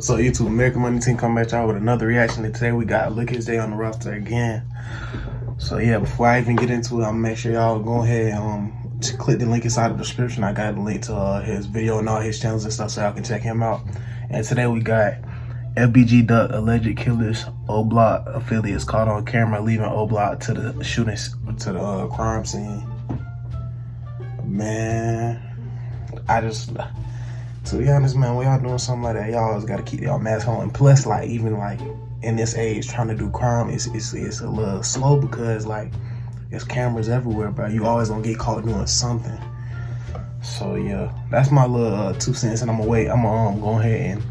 So YouTube, American Money Team come back y'all with another reaction. And today we got ll3rs Day on the roster again. So yeah, before I even get into it, I'm gonna make sure y'all go ahead and click the link inside the description. I got the link to his video and all his channels and stuff, so y'all can check him out. And today we got FBG Duck, alleged killers, O-Block affiliates caught on camera leaving O-Block to the shootings to the crime scene. Man, to be honest, man, when y'all doing something like that, y'all always gotta keep y'all mask on. And plus, like, even like in this age, trying to do crime, it's a little slow because like there's cameras everywhere, bro. You always gonna get caught doing something. So yeah, that's my little 2 cents, and I'm gonna go ahead and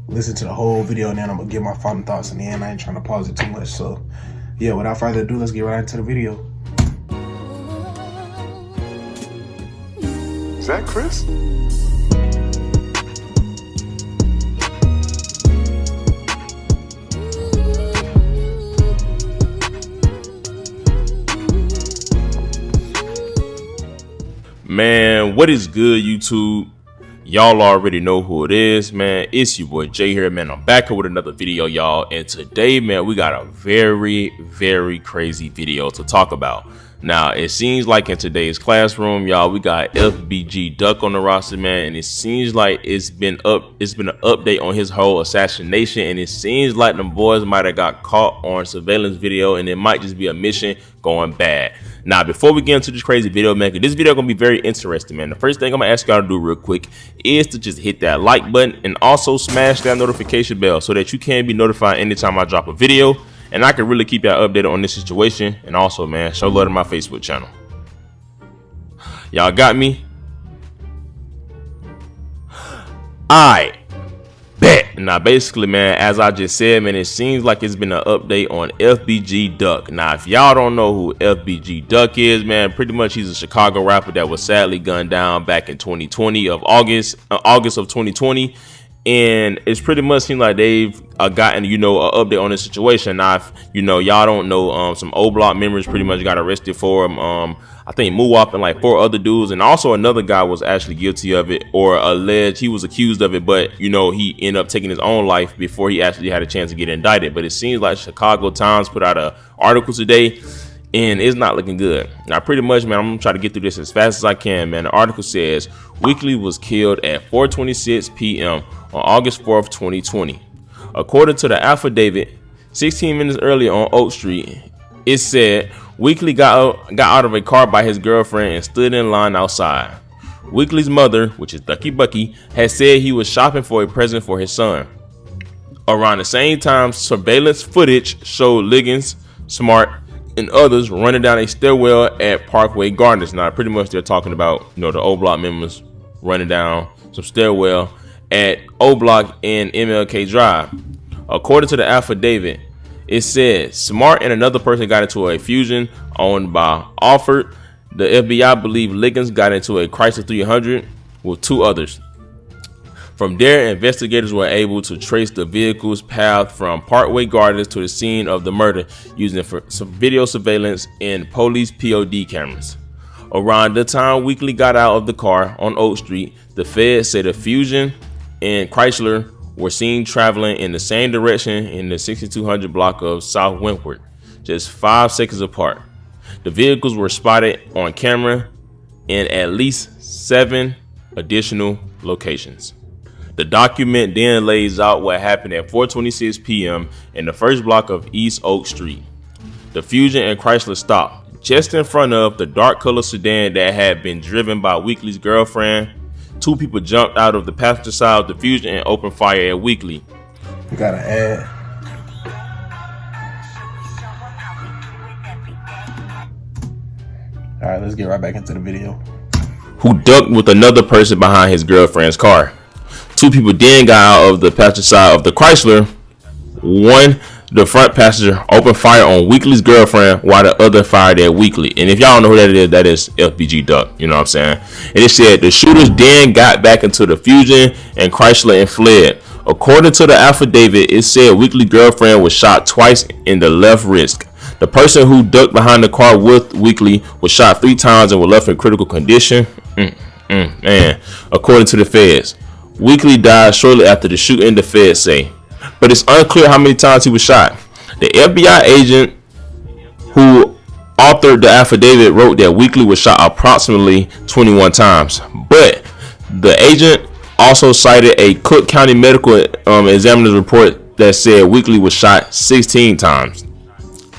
listen to the whole video, and then I'm gonna give my final thoughts in the end. I ain't trying to pause it too much. So yeah, without further ado, let's get right into the video. Is that Chris? Man, what is good, YouTube? Y'all already know who it is, man. It's your boy Jay here, man. I'm back here with another video, y'all. And today, man, we got a very, very crazy video to talk about. Now, it seems like in today's classroom, y'all, we got FBG Duck on the roster, man, and it seems like it's been an update on his whole assassination, and it seems like them boys might have got caught on surveillance video, and it might just be a mission going bad. Now, before we get into this crazy video, man, this video gonna be very interesting, man. The first thing I'm gonna ask y'all to do real quick is to just hit that like button and also smash that notification bell so that you can be notified anytime I drop a video. And I can really keep y'all updated on this situation. And also, man, show love to my Facebook channel. Y'all got me? I bet. Now, basically, man, as I just said, man, it seems like it's been an update on FBG Duck. Now, if y'all don't know who FBG Duck is, man, pretty much he's a Chicago rapper that was sadly gunned down back in 2020 of August of 2020. And it's pretty much seemed like they've gotten, an update on the situation. Now, if, y'all don't know, some O-Block members pretty much got arrested for him. I think Muwap and like 4 other dudes. And also another guy was actually guilty of it, or alleged he was accused of it. But, he ended up taking his own life before he actually had a chance to get indicted. But it seems like Chicago Times put out an article today, and it's not looking good. Now, pretty much, man, I'm gonna try to get through this as fast as I can, man. The article says Weekly was killed at 4:26 p.m. on August 4th, 2020. According to the affidavit, 16 minutes earlier on Oak Street, it said Weekly got out of a car by his girlfriend and stood in line outside. Weekly's mother, which is Ducky Bucky, had said he was shopping for a present for his son. Around the same time, surveillance footage showed Liggins, Smart, and others running down a stairwell at Parkway Gardens. Now, pretty much they're talking about, the O-Block members running down some stairwell at O-Block and MLK Drive. According to the affidavit, it said Smart and another person got into a Fusion owned by Alford. The FBI believed Liggins got into a Chrysler 300 with 2 others. From there, investigators were able to trace the vehicle's path from Parkway Gardens to the scene of the murder using some video surveillance and police POD cameras. Around the time Weekly got out of the car on Oak Street, the feds said the Fusion and Chrysler were seen traveling in the same direction in the 6200 block of South Wentworth, just 5 seconds apart. The vehicles were spotted on camera in at least 7 additional locations. The document then lays out what happened at 4:26 p.m. in the first block of East Oak Street. The Fusion and Chrysler stopped just in front of the dark colored sedan that had been driven by Weekly's girlfriend. 2 people jumped out of the passenger side of the Fusion and opened fire at Weekly. We got an ad. All right, let's get right back into the video. Who ducked with another person behind his girlfriend's car. 2 people then got out of the passenger side of the Chrysler. One, the front passenger, opened fire on Weekly's girlfriend while the other fired at Weekly. And if y'all don't know who that is FBG Duck. You know what I'm saying? And it said the shooters then got back into the Fusion and Chrysler and fled. According to the affidavit, it said Weekly's girlfriend was shot twice in the left wrist. The person who ducked behind the car with Weekly was shot 3 times and was left in critical condition. Man, according to the feds. Weekly died shortly after the shooting, the feds say, but it's unclear how many times he was shot. The FBI agent who authored the affidavit wrote that Weekly was shot approximately 21 times, but the agent also cited a Cook County medical examiner's report that said Weekly was shot 16 times.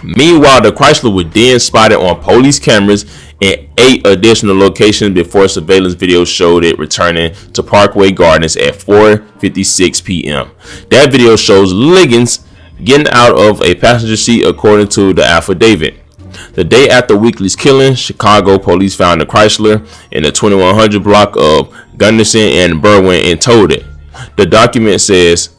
Meanwhile, the Chrysler was then spotted on police cameras in 8 additional locations before surveillance video showed it returning to Parkway Gardens at 4:56 p.m. That video shows Liggins getting out of a passenger seat according to the affidavit. The day after Weekly's killing, Chicago police found the Chrysler in the 2100 block of Gunderson and Berwyn and towed it. The document says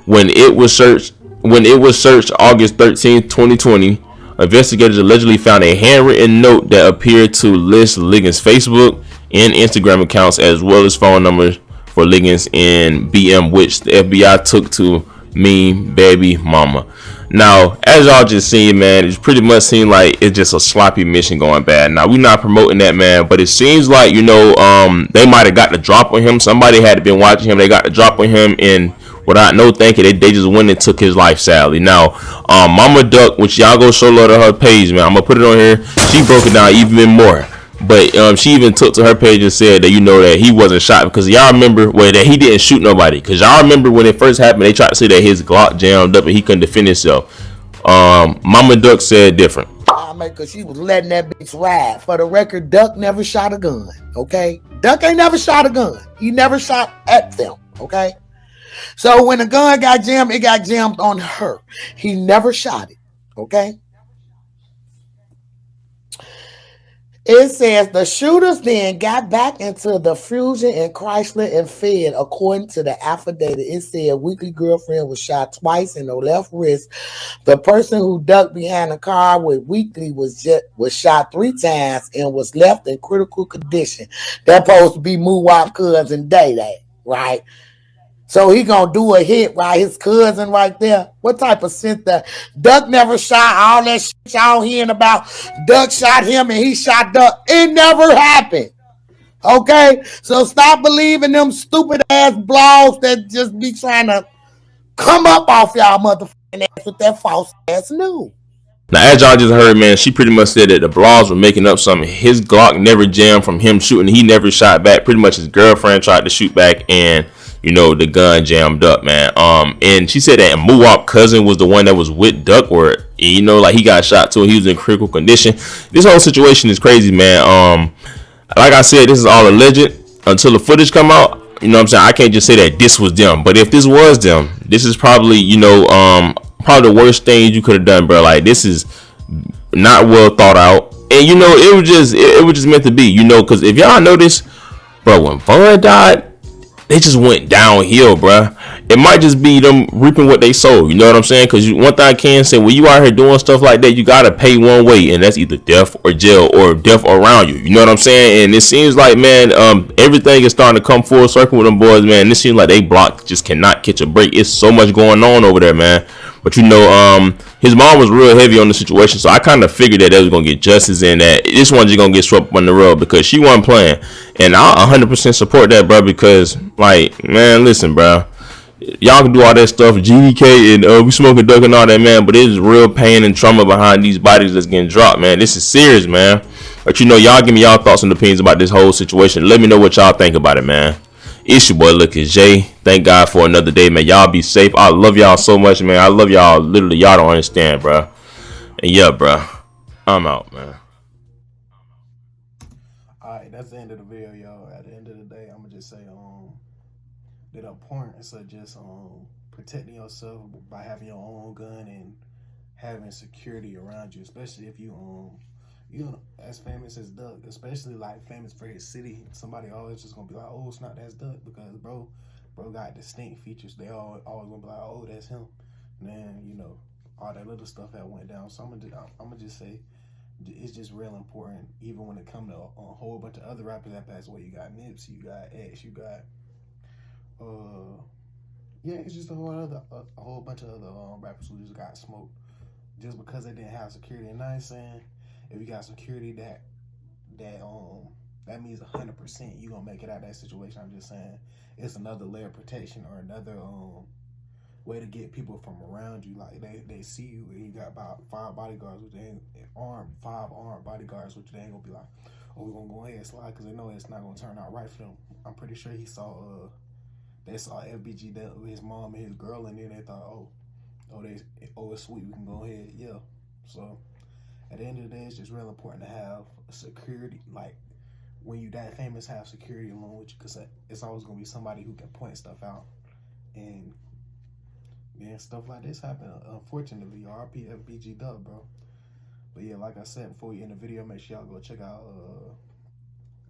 when it was searched August 13, 2020, investigators allegedly found a handwritten note that appeared to list Liggins' Facebook and Instagram accounts as well as phone numbers for Liggins and BM, which the FBI took to mean baby mama. Now, as y'all just seen, man, it pretty much seemed like it's just a sloppy mission going bad. Now, we're not promoting that, man, but it seems like, they might have got the drop on him. Somebody had been watching him. They got the drop on him, and without no thinking, they just went and took his life, sadly. Now, Mama Duck, which y'all go show love to her page, man. I'm going to put it on here. She broke it down even more. But she even took to her page and said that that he wasn't shot because y'all remember that he didn't shoot nobody. Because y'all remember when it first happened, they tried to say that his Glock jammed up and he couldn't defend himself. Mama Duck said different. Because she was letting that bitch ride. For the record, Duck never shot a gun. Okay, Duck ain't never shot a gun. He never shot at them. Okay, so when the gun got jammed, it got jammed on her. He never shot it. Okay. It says the shooters then got back into the Fusion and Chrysler and fled, according to the affidavit. It said Weekly girlfriend was shot twice in the left wrist. The person who ducked behind the car with Weekly was shot 3 times and was left in critical condition. That's supposed to be Muwap cousin Day Day, right? So he gonna do a hit while his cousin right there. What type of synth that? Duck never shot all that shit y'all hearing about. Duck shot him and he shot Duck. It never happened. Okay? So stop believing them stupid ass blogs that just be trying to come up off y'all motherfucking ass with that false ass news. Now, as y'all just heard, man, she pretty much said that the blogs were making up something. His Glock never jammed from him shooting. He never shot back. Pretty much his girlfriend tried to shoot back and the gun jammed up, man. And she said that Muwap cousin was the one that was with Duckworth. Like he got shot too. He was in critical condition. This whole situation is crazy, man. Like I said, this is all alleged until the footage come out. You know what I'm saying? I can't just say that this was them. But if this was them, this is probably, probably the worst thing you could have done, bro. Like this is not well thought out. And it was just meant to be, because if y'all notice, bro, when Vaughn died, they just went downhill, bruh. It might just be them reaping what they sowed. You know what I'm saying? Because one thing I can say, when you out here doing stuff like that, you got to pay one way, and that's either death or jail or death around you. You know what I'm saying? And it seems like, man, everything is starting to come full circle with them boys, man. This seems like they block just cannot catch a break. It's so much going on over there, man. But his mom was real heavy on the situation, so I kind of figured that they was gonna get justice and that this one just gonna get swept on the rug because she wasn't playing. And I 100% support that, bro. Because man, listen, bro, y'all can do all that stuff, GDK and we smoking duck and all that, man. But there's real pain and trauma behind these bodies that's getting dropped, man. This is serious, man. But y'all give me y'all thoughts and opinions about this whole situation. Let me know what y'all think about it, man. It's your boy Lucas J. Thank God for another day, man. Y'all be safe. I love y'all so much, man. I love y'all. Literally, y'all don't understand, bro. And yeah, bro, I'm out, man. Alright, that's the end of the video, y'all. At the end of the day, I'm gonna just say that importance of just protecting yourself by having your own gun and having security around you, especially if you as famous as Duck, especially like famous for his city. Somebody always just gonna be like, oh, it's not that's Duck, because bro got distinct features. They always gonna be like, oh, that's him. And then all that little stuff that went down. So I'm gonna just say it's just real important, even when it comes to a whole bunch of other rappers that passed away. You got Nipsey, you got X, you got it's just a whole bunch of other rappers who just got smoked just because they didn't have security. And I ain't saying if you got security that that means 100% you gonna make it out of that situation. I'm just saying it's another layer of protection or another way to get people from around you. Like they see you and you got about 5 bodyguards, which they ain't five armed bodyguards, which they ain't gonna be like, oh, we're gonna go ahead and slide, because they know it's not gonna turn out right for them. I'm pretty sure they saw FBG dealt with his mom and his girl, and then they thought, it's sweet, we can go ahead, yeah. So at the end of the day, it's just real important to have security. Like when you that famous, have security along with you, because it's always gonna be somebody who can point stuff out. And yeah, stuff like this happen, unfortunately. RP FBG Duck, bro. But yeah, like I said, before we end the video, make sure y'all go check out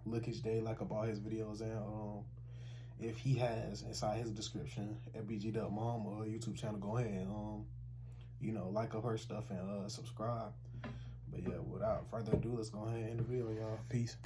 Look His Day, like up all his videos, and if he has inside his description FBG Duck mom or YouTube channel, go ahead and like up her stuff and subscribe. But yeah, without further ado, let's go ahead and end the video, y'all. Peace.